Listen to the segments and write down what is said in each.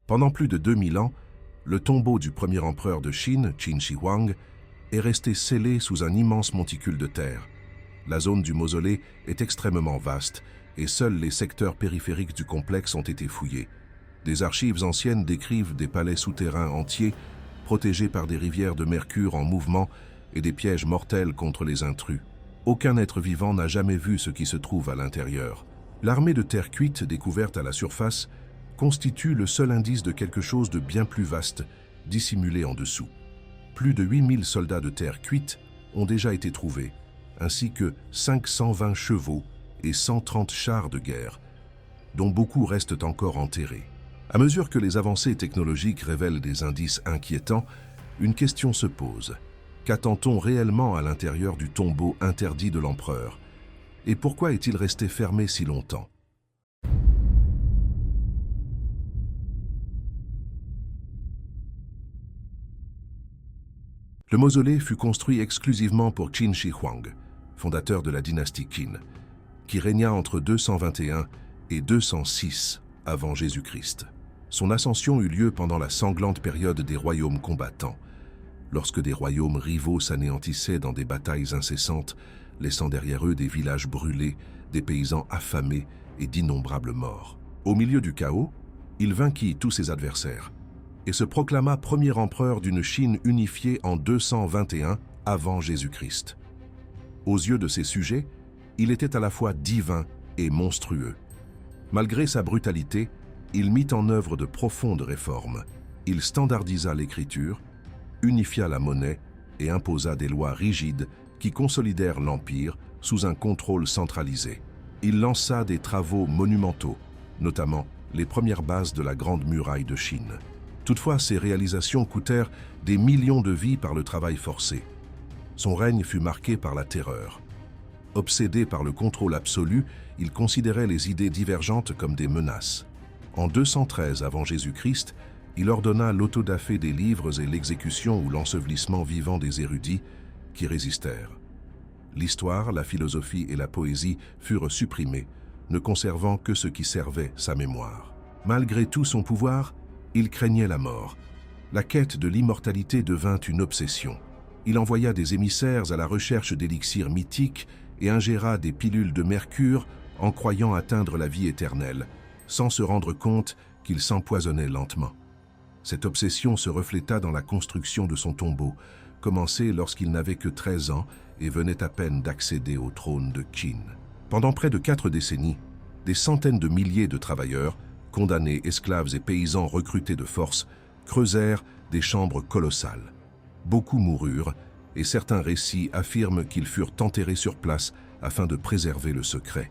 Pendant plus de 2000 ans, le tombeau du premier empereur de Chine, Qin Shi Huang, est resté scellé sous un immense monticule de terre. La zone du mausolée est extrêmement vaste et seuls les secteurs périphériques du complexe ont été fouillés. Des archives anciennes décrivent des palais souterrains entiers, protégés par des rivières de mercure en mouvement et des pièges mortels contre les intrus. Aucun être vivant n'a jamais vu ce qui se trouve à l'intérieur. L'armée de terre cuite découverte à la surface constitue le seul indice de quelque chose de bien plus vaste, dissimulé en dessous. Plus de 8000 soldats de terre cuite ont déjà été trouvés, ainsi que 520 chevaux et 130 chars de guerre, dont beaucoup restent encore enterrés. À mesure que les avancées technologiques révèlent des indices inquiétants, une question se pose. Qu'attend-on réellement à l'intérieur du tombeau interdit de l'empereur? Et pourquoi est-il resté fermé si longtemps? Le mausolée fut construit exclusivement pour Qin Shi Huang, fondateur de la dynastie Qin, qui régna entre 221 et 206 avant Jésus-Christ. Son ascension eut lieu pendant la sanglante période des royaumes combattants, lorsque des royaumes rivaux s'anéantissaient dans des batailles incessantes, laissant derrière eux des villages brûlés, des paysans affamés et d'innombrables morts. Au milieu du chaos, il vainquit tous ses adversaires et se proclama premier empereur d'une Chine unifiée en 221 avant Jésus-Christ. Aux yeux de ses sujets, il était à la fois divin et monstrueux. Malgré sa brutalité, il mit en œuvre de profondes réformes. Il standardisa l'écriture, unifia la monnaie et imposa des lois rigides qui consolidèrent l'Empire sous un contrôle centralisé. Il lança des travaux monumentaux, notamment les premières bases de la Grande Muraille de Chine. Toutefois, ces réalisations coûtèrent des millions de vies par le travail forcé. Son règne fut marqué par la terreur. Obsédé par le contrôle absolu, il considérait les idées divergentes comme des menaces. En 213 avant Jésus-Christ, il ordonna l'autodafé des livres et l'exécution ou l'ensevelissement vivant des érudits qui résistèrent. L'histoire, la philosophie et la poésie furent supprimées, ne conservant que ce qui servait sa mémoire. Malgré tout son pouvoir, il craignait la mort. La quête de l'immortalité devint une obsession. Il envoya des émissaires à la recherche d'élixirs mythiques et ingéra des pilules de mercure en croyant atteindre la vie éternelle, sans se rendre compte qu'il s'empoisonnait lentement. Cette obsession se refléta dans la construction de son tombeau, commencé lorsqu'il n'avait que 13 ans et venait à peine d'accéder au trône de Qin. Pendant près de 4 décennies, des centaines de milliers de travailleurs, condamnés, esclaves et paysans recrutés de force, creusèrent des chambres colossales. Beaucoup moururent, et certains récits affirment qu'ils furent enterrés sur place afin de préserver le secret.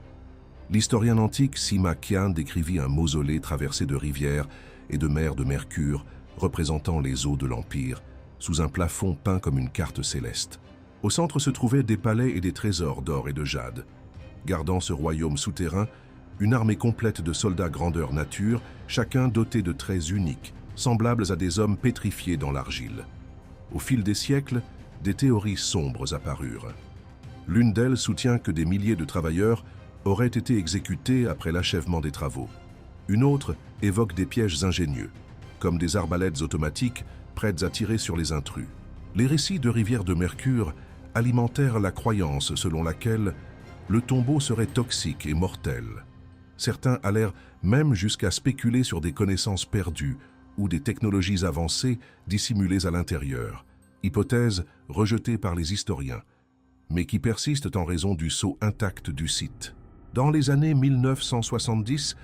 L'historien antique Sima Qian décrivit un mausolée traversé de rivières et de mers de mercure représentant les eaux de l'Empire, sous un plafond peint comme une carte céleste. Au centre se trouvaient des palais et des trésors d'or et de jade. Gardant ce royaume souterrain, une armée complète de soldats grandeur nature, chacun doté de traits uniques, semblables à des hommes pétrifiés dans l'argile. Au fil des siècles, des théories sombres apparurent. L'une d'elles soutient que des milliers de travailleurs auraient été exécutés après l'achèvement des travaux. Une autre évoque des pièges ingénieux, comme des arbalètes automatiques prêtes à tirer sur les intrus. Les récits de rivières de mercure alimentèrent la croyance selon laquelle le tombeau serait toxique et mortel. Certains allèrent même jusqu'à spéculer sur des connaissances perdues ou des technologies avancées dissimulées à l'intérieur, hypothèse rejetée par les historiens, mais qui persistent en raison du sceau intact du site. Dans les années 1970,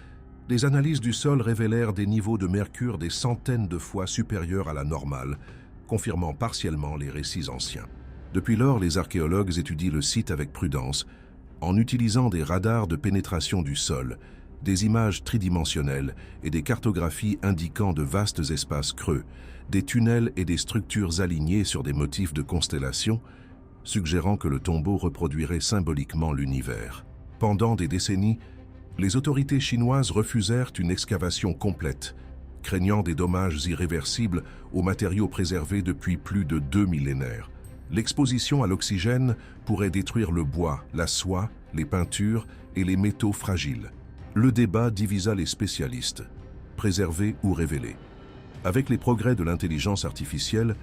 des analyses du sol révélèrent des niveaux de mercure des centaines de fois supérieurs à la normale, confirmant partiellement les récits anciens. Depuis lors, les archéologues étudient le site avec prudence, en utilisant des radars de pénétration du sol, des images tridimensionnelles et des cartographies indiquant de vastes espaces creux, des tunnels et des structures alignées sur des motifs de constellations, suggérant que le tombeau reproduirait symboliquement l'univers. Pendant des décennies, les autorités chinoises refusèrent une excavation complète, craignant des dommages irréversibles aux matériaux préservés depuis plus de 2 millénaires. L'exposition à l'oxygène pourrait détruire le bois, la soie, les peintures et les métaux fragiles. Le débat divisa les spécialistes. préservés ou révélés. Avec les progrès de l'intelligence artificielle,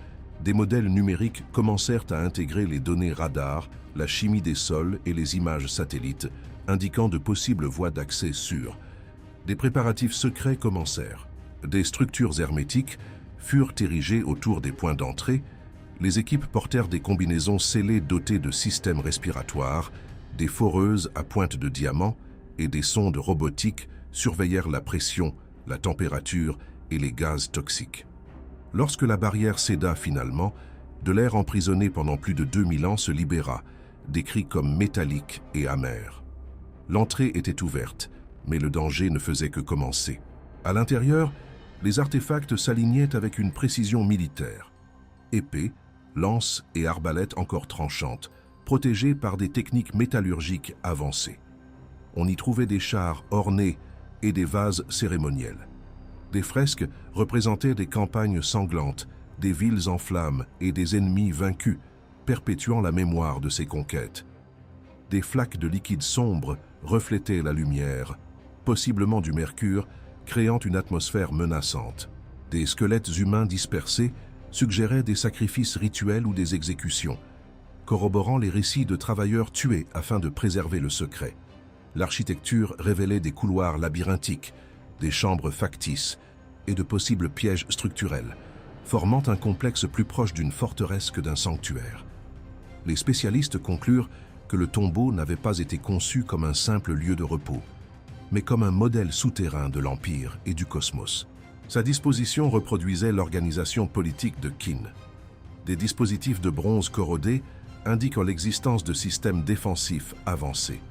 des modèles numériques commencèrent à intégrer les données radar, la chimie des sols et les images satellites, indiquant de possibles voies d'accès sûres. Des préparatifs secrets commencèrent. Des structures hermétiques furent érigées autour des points d'entrée. Les équipes portèrent des combinaisons scellées dotées de systèmes respiratoires, des foreuses à pointe de diamant et des sondes robotiques surveillèrent la pression, la température et les gaz toxiques. Lorsque la barrière céda finalement, de l'air emprisonné pendant plus de 2000 ans se libéra, des cris comme métalliques et amers. L'entrée était ouverte, mais le danger ne faisait que commencer. À l'intérieur, les artefacts s'alignaient avec une précision militaire. Épées, lances et arbalètes encore tranchantes, protégées par des techniques métallurgiques avancées. On y trouvait des chars ornés et des vases cérémoniels. Des fresques représentaient des campagnes sanglantes, des villes en flammes et des ennemis vaincus, perpétuant la mémoire de ces conquêtes. Des flaques de liquide sombre reflétaient la lumière, possiblement du mercure, créant une atmosphère menaçante. Des squelettes humains dispersés suggéraient des sacrifices rituels ou des exécutions, corroborant les récits de travailleurs tués afin de préserver le secret. L'architecture révélait des couloirs labyrinthiques, des chambres factices et de possibles pièges structurels, formant un complexe plus proche d'une forteresse que d'un sanctuaire. Les spécialistes conclurent que le tombeau n'avait pas été conçu comme un simple lieu de repos, mais comme un modèle souterrain de l'Empire et du cosmos. Sa disposition reproduisait l'organisation politique de Qin. Des dispositifs de bronze corrodés indiquent l'existence de systèmes défensifs avancés.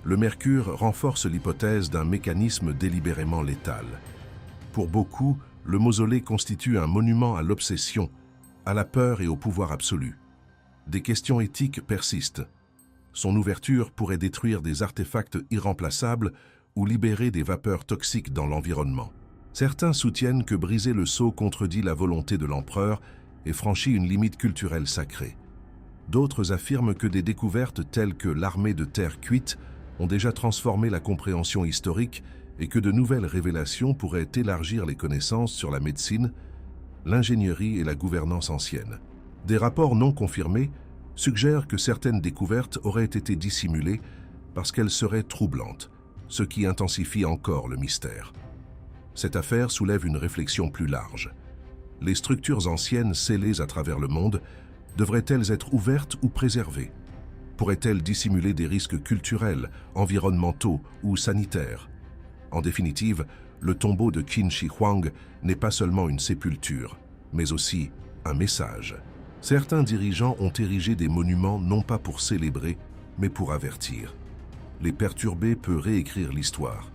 Le mercure renforce l'hypothèse d'un mécanisme délibérément létal. Pour beaucoup, le mausolée constitue un monument à l'obsession, à la peur et au pouvoir absolu. Des questions éthiques persistent. Son ouverture pourrait détruire des artefacts irremplaçables ou libérer des vapeurs toxiques dans l'environnement. Certains soutiennent que briser le sceau contredit la volonté de l'empereur et franchit une limite culturelle sacrée. D'autres affirment que des découvertes telles que l'armée de terre cuite ont déjà transformé la compréhension historique et que de nouvelles révélations pourraient élargir les connaissances sur la médecine, l'ingénierie et la gouvernance ancienne. Des rapports non confirmés suggèrent que certaines découvertes auraient été dissimulées parce qu'elles seraient troublantes, ce qui intensifie encore le mystère. Cette affaire soulève une réflexion plus large. Les structures anciennes scellées à travers le monde devraient-elles être ouvertes ou préservées? Pourrait-elle dissimuler des risques culturels, environnementaux ou sanitaires? En définitive, le tombeau de Qin Shi Huang n'est pas seulement une sépulture, mais aussi un message. Certains dirigeants ont érigé des monuments non pas pour célébrer, mais pour avertir. Les perturber peut réécrire l'histoire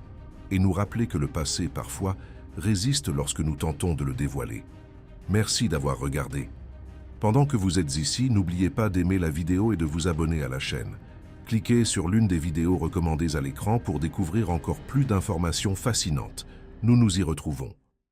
et nous rappeler que le passé, parfois, résiste lorsque nous tentons de le dévoiler. Merci d'avoir regardé. Pendant que vous êtes ici, n'oubliez pas d'aimer la vidéo et de vous abonner à la chaîne. Cliquez sur l'une des vidéos recommandées à l'écran pour découvrir encore plus d'informations fascinantes. Nous nous y retrouvons.